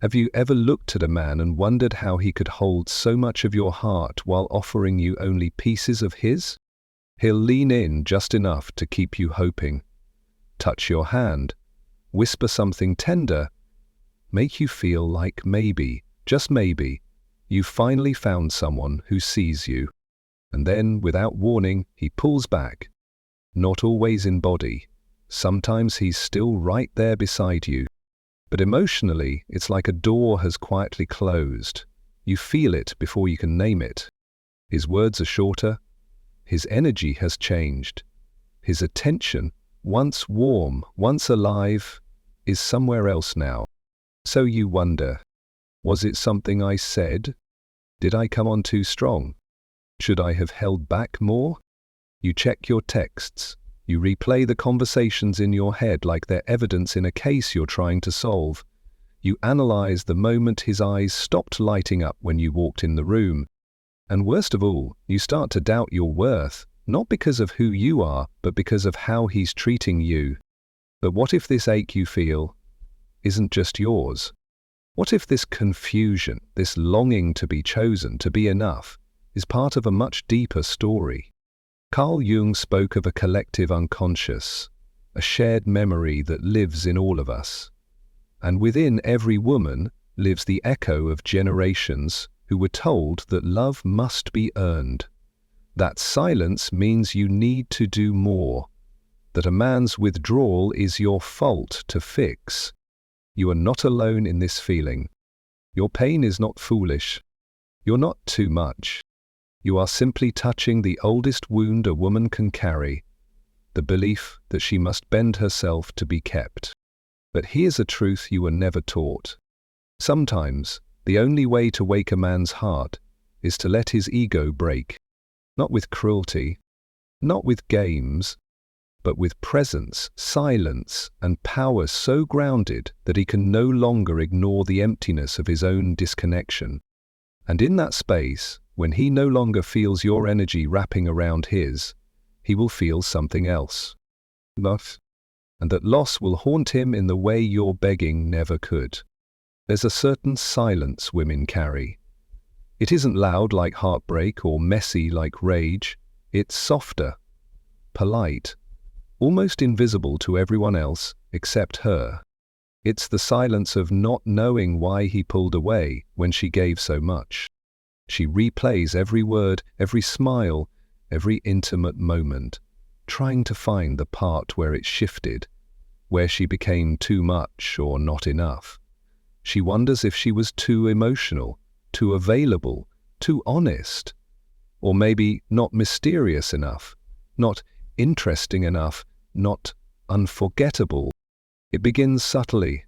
Have you ever looked at a man and wondered how he could hold so much of your heart while offering you only pieces of his? He'll lean in just enough to keep you hoping, touch your hand, whisper something tender, make you feel like maybe, just maybe, you finally found someone who sees you. And then, without warning, he pulls back. Not always in body. Sometimes he's still right there beside you. But emotionally, it's like a door has quietly closed. You feel it before you can name it. His words are shorter. His energy has changed. His attention, once warm, once alive, is somewhere else now. So you wonder, was it something I said? Did I come on too strong? Should I have held back more? You check your texts. You replay the conversations in your head like they're evidence in a case you're trying to solve. You analyze the moment his eyes stopped lighting up when you walked in the room. And worst of all, you start to doubt your worth, not because of who you are, but because of how he's treating you. But what if this ache you feel isn't just yours? What if this confusion, this longing to be chosen, to be enough, is part of a much deeper story? Carl Jung spoke of a collective unconscious, a shared memory that lives in all of us. And within every woman lives the echo of generations who were told that love must be earned, that silence means you need to do more, that a man's withdrawal is your fault to fix. You are not alone in this feeling. Your pain is not foolish. You're not too much. You are simply touching the oldest wound a woman can carry, the belief that she must bend herself to be kept. But here's a truth you were never taught. Sometimes, the only way to wake a man's heart is to let his ego break, not with cruelty, not with games, but with presence, silence, and power so grounded that he can no longer ignore the emptiness of his own disconnection. And in that space, when he no longer feels your energy wrapping around his, he will feel something else. Loss. And that loss will haunt him in the way your begging never could. There's a certain silence women carry. It isn't loud like heartbreak or messy like rage. It's softer, polite, almost invisible to everyone else except her. It's the silence of not knowing why he pulled away when she gave so much. She replays every word, every smile, every intimate moment, trying to find the part where it shifted, where she became too much or not enough. She wonders if she was too emotional, too available, too honest, or maybe not mysterious enough, not interesting enough, not unforgettable. It begins subtly,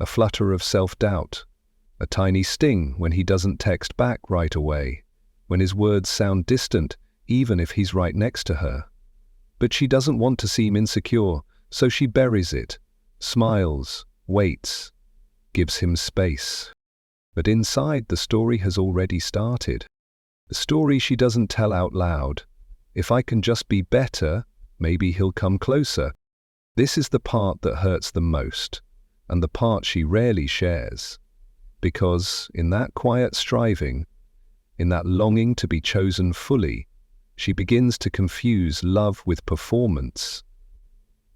a flutter of self-doubt, a tiny sting when he doesn't text back right away, when his words sound distant, even if he's right next to her. But she doesn't want to seem insecure, so she buries it, smiles, waits, gives him space. But inside, the story has already started. The story she doesn't tell out loud. If I can just be better, maybe he'll come closer. This is the part that hurts the most, and the part she rarely shares. Because in that quiet striving, in that longing to be chosen fully, she begins to confuse love with performance.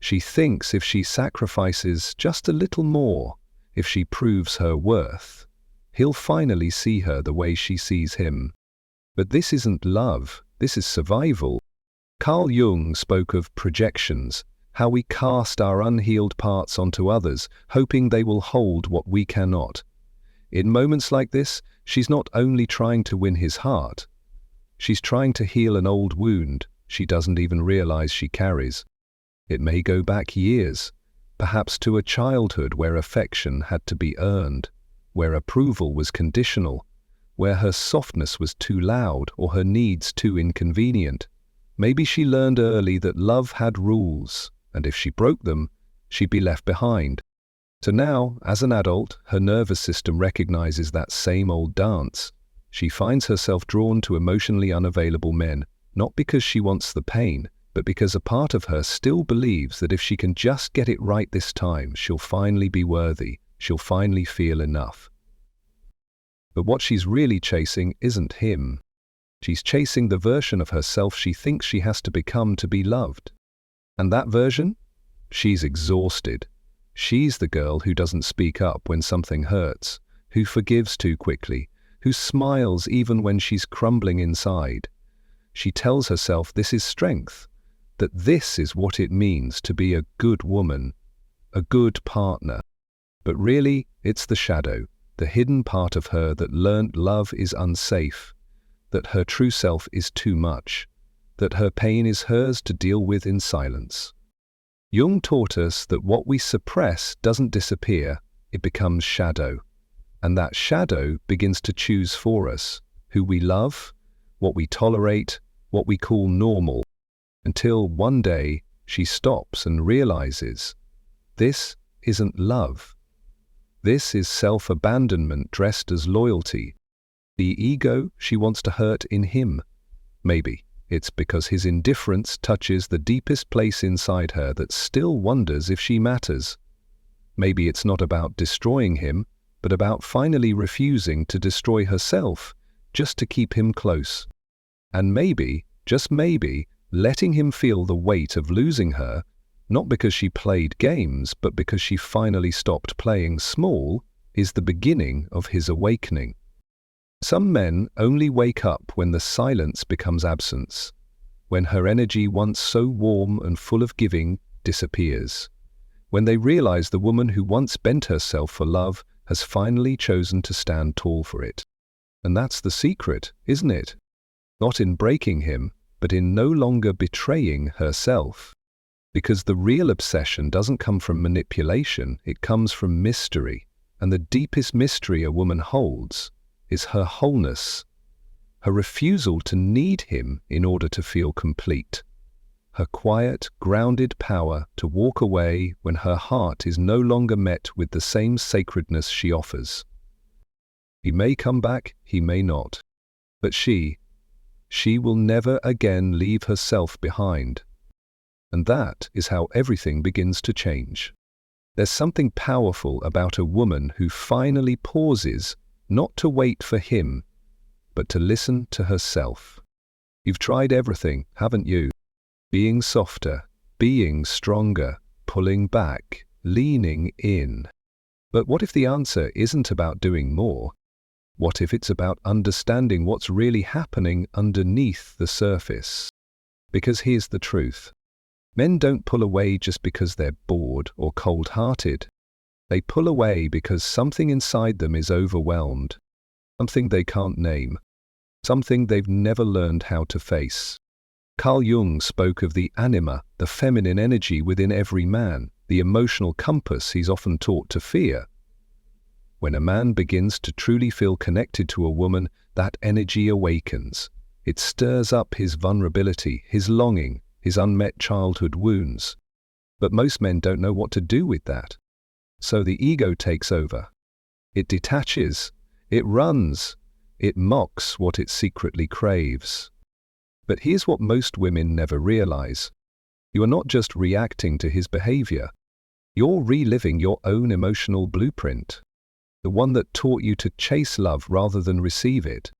She thinks if she sacrifices just a little more, if she proves her worth, he'll finally see her the way she sees him. But this isn't love, this is survival. Carl Jung spoke of projections, how we cast our unhealed parts onto others, hoping they will hold what we cannot. In moments like this, she's not only trying to win his heart, she's trying to heal an old wound she doesn't even realize she carries. It may go back years, perhaps to a childhood where affection had to be earned, where approval was conditional, where her softness was too loud or her needs too inconvenient. Maybe she learned early that love had rules, and if she broke them, she'd be left behind. So now, as an adult, her nervous system recognizes that same old dance. She finds herself drawn to emotionally unavailable men, not because she wants the pain, but because a part of her still believes that if she can just get it right this time, she'll finally be worthy, she'll finally feel enough. But what she's really chasing isn't him. She's chasing the version of herself she thinks she has to become to be loved. And that version? She's exhausted. She's the girl who doesn't speak up when something hurts, who forgives too quickly, who smiles even when she's crumbling inside. She tells herself this is strength, that this is what it means to be a good woman, a good partner. But really, it's the shadow, the hidden part of her that learnt love is unsafe, that her true self is too much, that her pain is hers to deal with in silence. Jung taught us that what we suppress doesn't disappear, it becomes shadow. And that shadow begins to choose for us who we love, what we tolerate, what we call normal, until one day she stops and realizes, this isn't love. This is self-abandonment dressed as loyalty. The ego she wants to hurt in him. Maybe it's because his indifference touches the deepest place inside her that still wonders if she matters. Maybe it's not about destroying him, but about finally refusing to destroy herself just to keep him close. And maybe, just maybe, letting him feel the weight of losing her, not because she played games, but because she finally stopped playing small, is the beginning of his awakening. Some men only wake up when the silence becomes absence, when her energy once so warm and full of giving disappears, when they realize the woman who once bent herself for love has finally chosen to stand tall for it. And that's the secret, isn't it? Not in breaking him, but in no longer betraying herself. Because the real obsession doesn't come from manipulation, it comes from mystery. And the deepest mystery a woman holds is her wholeness, her refusal to need him in order to feel complete, her quiet, grounded power to walk away when her heart is no longer met with the same sacredness she offers. He may come back, he may not, but she will never again leave herself behind. And that is how everything begins to change. There's something powerful about a woman who finally pauses not to wait for him, but to listen to herself. You've tried everything, haven't you? Being softer, being stronger, pulling back, leaning in. But what if the answer isn't about doing more? What if it's about understanding what's really happening underneath the surface? Because here's the truth. Men don't pull away just because they're bored or cold-hearted. They pull away because something inside them is overwhelmed, something they can't name, something they've never learned how to face. Carl Jung spoke of the anima, the feminine energy within every man, the emotional compass he's often taught to fear. When a man begins to truly feel connected to a woman, that energy awakens. It stirs up his vulnerability, his longing, his unmet childhood wounds. But most men don't know what to do with that. So the ego takes over. It detaches, it runs, it mocks what it secretly craves. But here's what most women never realize. You are not just reacting to his behavior. You're reliving your own emotional blueprint, the one that taught you to chase love rather than receive it.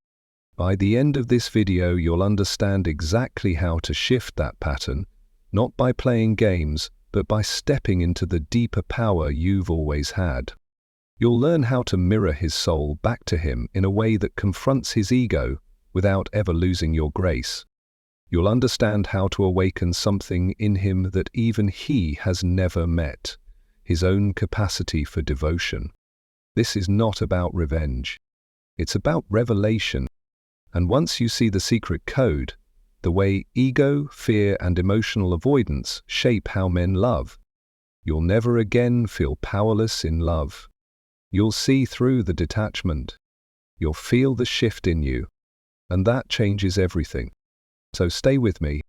By the end of this video, you'll understand exactly how to shift that pattern, not by playing games, but by stepping into the deeper power you've always had. You'll learn how to mirror his soul back to him in a way that confronts his ego without ever losing your grace. You'll understand how to awaken something in him that even he has never met, his own capacity for devotion. This is not about revenge. It's about revelation. And once you see the secret code, the way ego, fear, and emotional avoidance shape how men love, you'll never again feel powerless in love. You'll see through the detachment. You'll feel the shift in you. And that changes everything. So stay with me.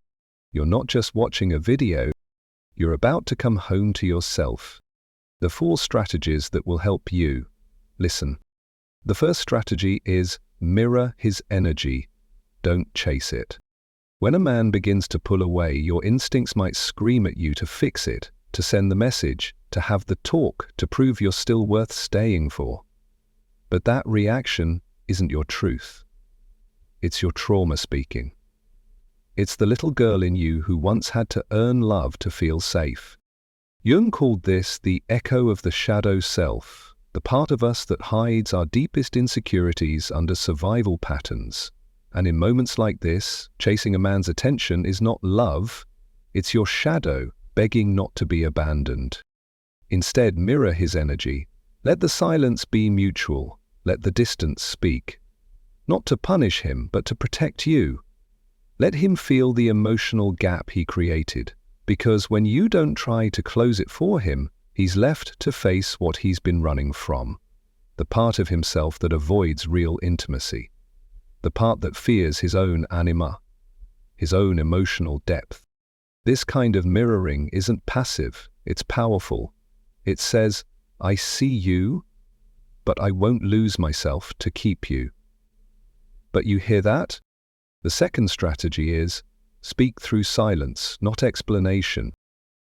You're not just watching a video. You're about to come home to yourself. The 4 strategies that will help you. Listen. The first strategy is mirror his energy. Don't chase it. When a man begins to pull away, your instincts might scream at you to fix it, to send the message, to have the talk, to prove you're still worth staying for. But that reaction isn't your truth. It's your trauma speaking. It's the little girl in you who once had to earn love to feel safe. Jung called this the echo of the shadow self, the part of us that hides our deepest insecurities under survival patterns. And in moments like this, chasing a man's attention is not love, it's your shadow begging not to be abandoned. Instead, mirror his energy. Let the silence be mutual. Let the distance speak. Not to punish him, but to protect you. Let him feel the emotional gap he created, because when you don't try to close it for him, he's left to face what he's been running from. The part of himself that avoids real intimacy. The part that fears his own anima, his own emotional depth. This kind of mirroring isn't passive, it's powerful. It says, I see you, but I won't lose myself to keep you. But you hear that? The second strategy is, speak through silence, not explanation.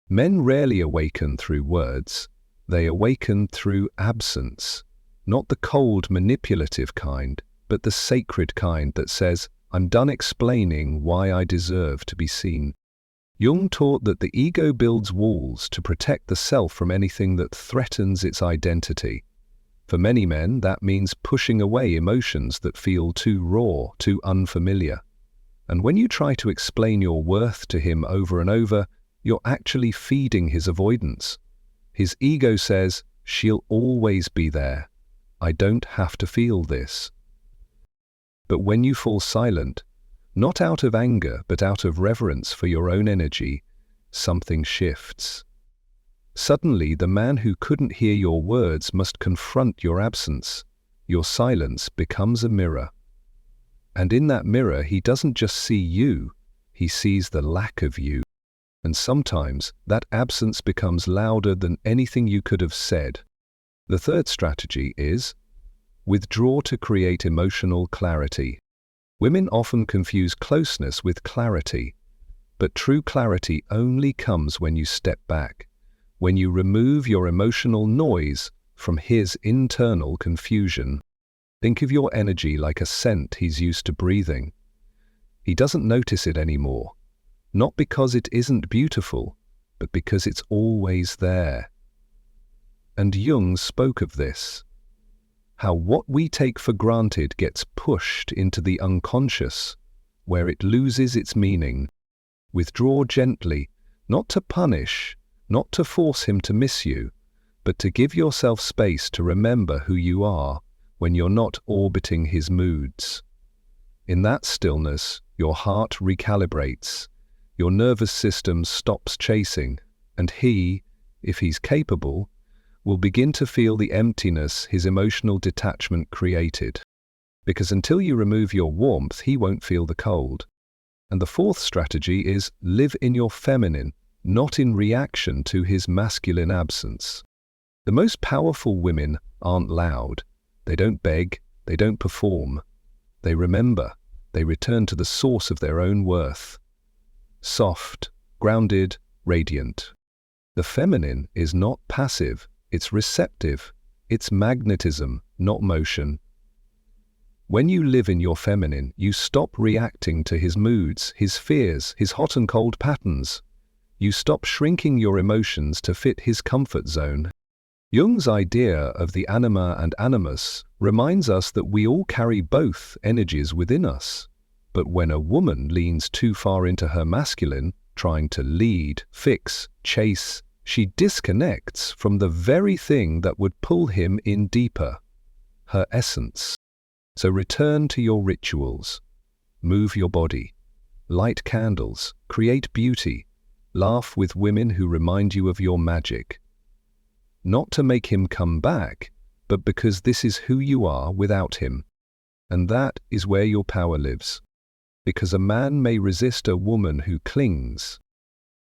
Men rarely awaken through words. They awaken through absence. Not the cold, manipulative kind, but the sacred kind that says, I'm done explaining why I deserve to be seen. Jung taught that the ego builds walls to protect the self from anything that threatens its identity. For many men, that means pushing away emotions that feel too raw, too unfamiliar. And when you try to explain your worth to him over and over, you're actually feeding his avoidance. His ego says, she'll always be there. I don't have to feel this. But when you fall silent, not out of anger but out of reverence for your own energy, something shifts. Suddenly, the man who couldn't hear your words must confront your absence. Your silence becomes a mirror. And in that mirror, he doesn't just see you, he sees the lack of you. And sometimes, that absence becomes louder than anything you could have said. The third strategy is, withdraw to create emotional clarity. Women often confuse closeness with clarity, but true clarity only comes when you step back, when you remove your emotional noise from his internal confusion. Think of your energy like a scent he's used to breathing. He doesn't notice it anymore, not because it isn't beautiful, but because it's always there. And Jung spoke of this. How what we take for granted gets pushed into the unconscious, where it loses its meaning. Withdraw gently, not to punish, not to force him to miss you, but to give yourself space to remember who you are when you're not orbiting his moods. In that stillness, your heart recalibrates, your nervous system stops chasing, and he, if he's capable, will begin to feel the emptiness his emotional detachment created. Because until you remove your warmth, he won't feel the cold. And the fourth strategy is live in your feminine, not in reaction to his masculine absence. The most powerful women aren't loud. They don't beg, they don't perform. They remember, they return to the source of their own worth. Soft, grounded, radiant. The feminine is not passive. It's receptive. It's magnetism, not motion. When you live in your feminine, you stop reacting to his moods, his fears, his hot and cold patterns. You stop shrinking your emotions to fit his comfort zone. Jung's idea of the anima and animus reminds us that we all carry both energies within us. But when a woman leans too far into her masculine, trying to lead, fix, chase, she disconnects from the very thing that would pull him in deeper, her essence. So return to your rituals. Move your body. Light candles. Create beauty. Laugh with women who remind you of your magic. Not to make him come back, but because this is who you are without him. And that is where your power lives. Because a man may resist a woman who clings,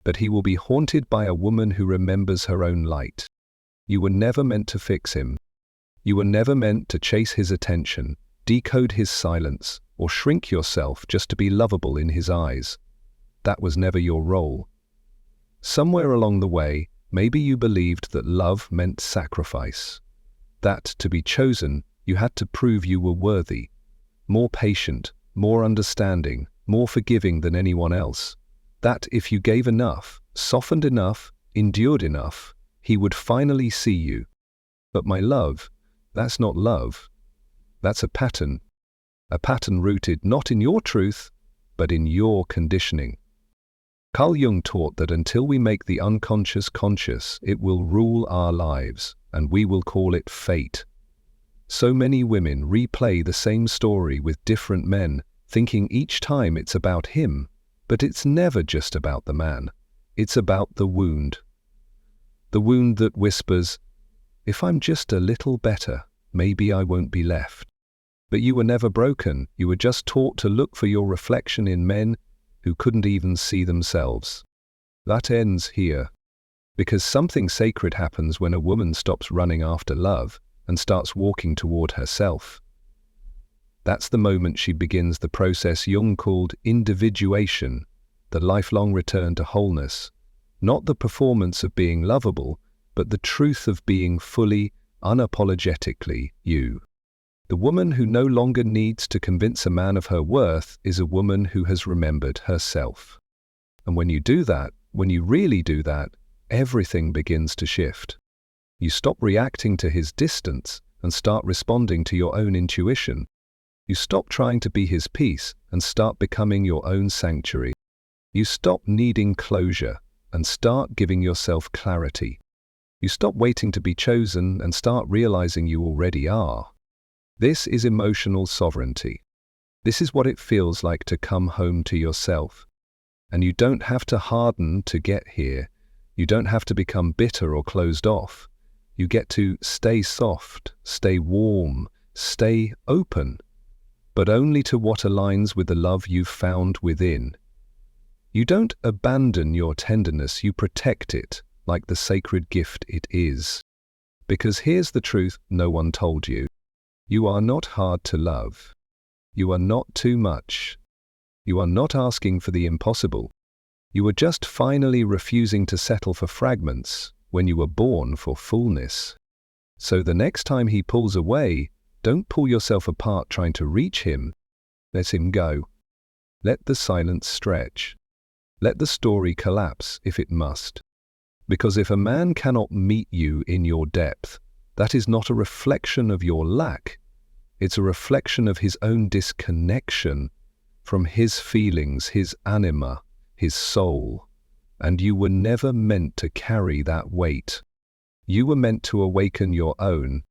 but he will be haunted by a woman who remembers her own light. You were never meant to fix him. You were never meant to chase his attention, decode his silence, or shrink yourself just to be lovable in his eyes. That was never your role. Somewhere along the way, Maybe you believed that love meant sacrifice, that to be chosen, you had to prove you were worthy, more patient, more understanding, more forgiving than anyone else, that if you gave enough, softened enough, endured enough, he would finally see you. But my love, that's not love. That's a pattern rooted not in your truth, but in your conditioning. Carl Jung taught that until we make the unconscious conscious, it will rule our lives, and we will call it fate. So many women replay the same story with different men, thinking each time it's about him, but it's never just about the man. It's about the wound. The wound that whispers, "If I'm just a little better, maybe I won't be left." But you were never broken. You were just taught to look for your reflection in men who couldn't even see themselves. That ends here. Because something sacred happens when a woman stops running after love and starts walking toward herself. That's the moment she begins the process Jung called individuation, the lifelong return to wholeness. Not the performance of being lovable, but the truth of being fully, unapologetically you. The woman who no longer needs to convince a man of her worth is a woman who has remembered herself. And when you do that, when you really do that, everything begins to shift. You stop reacting to his distance and start responding to your own intuition. You stop trying to be his peace and start becoming your own sanctuary. You stop needing closure and start giving yourself clarity. You stop waiting to be chosen and start realizing you already are. This is emotional sovereignty. This is what it feels like to come home to yourself. And you don't have to harden to get here. You don't have to become bitter or closed off. You get to stay soft, stay warm, stay open, but only to what aligns with the love you've found within. You don't abandon your tenderness, you protect it like the sacred gift it is. Because here's the truth no one told you. You are not hard to love. You are not too much. You are not asking for the impossible. You are just finally refusing to settle for fragments when you were born for fullness. So the next time he pulls away, don't pull yourself apart trying to reach him. Let him go. Let the silence stretch. Let the story collapse if it must. Because if a man cannot meet you in your depth, that is not a reflection of your lack. It's a reflection of his own disconnection from his feelings, his anima, his soul. And you were never meant to carry that weight. You were meant to awaken your own.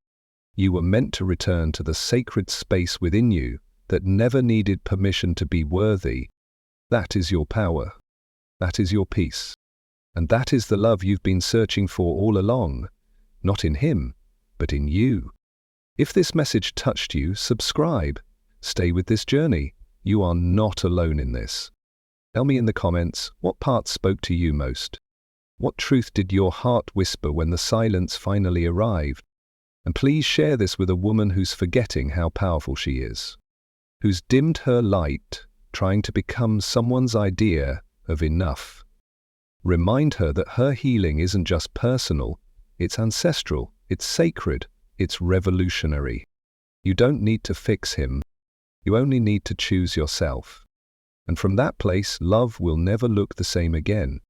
You were meant to return to the sacred space within you that never needed permission to be worthy. That is your power. That is your peace. And that is the love you've been searching for all along, not in him, but in you. If this message touched you, subscribe. Stay with this journey. You are not alone in this. Tell me in the comments, what part spoke to you most? What truth did your heart whisper when the silence finally arrived? And please share this with a woman who's forgetting how powerful she is, who's dimmed her light, trying to become someone's idea of enough. Remind her that her healing isn't just personal, it's ancestral, it's sacred, it's revolutionary. You don't need to fix him. You only need to choose yourself. And from that place, love will never look the same again.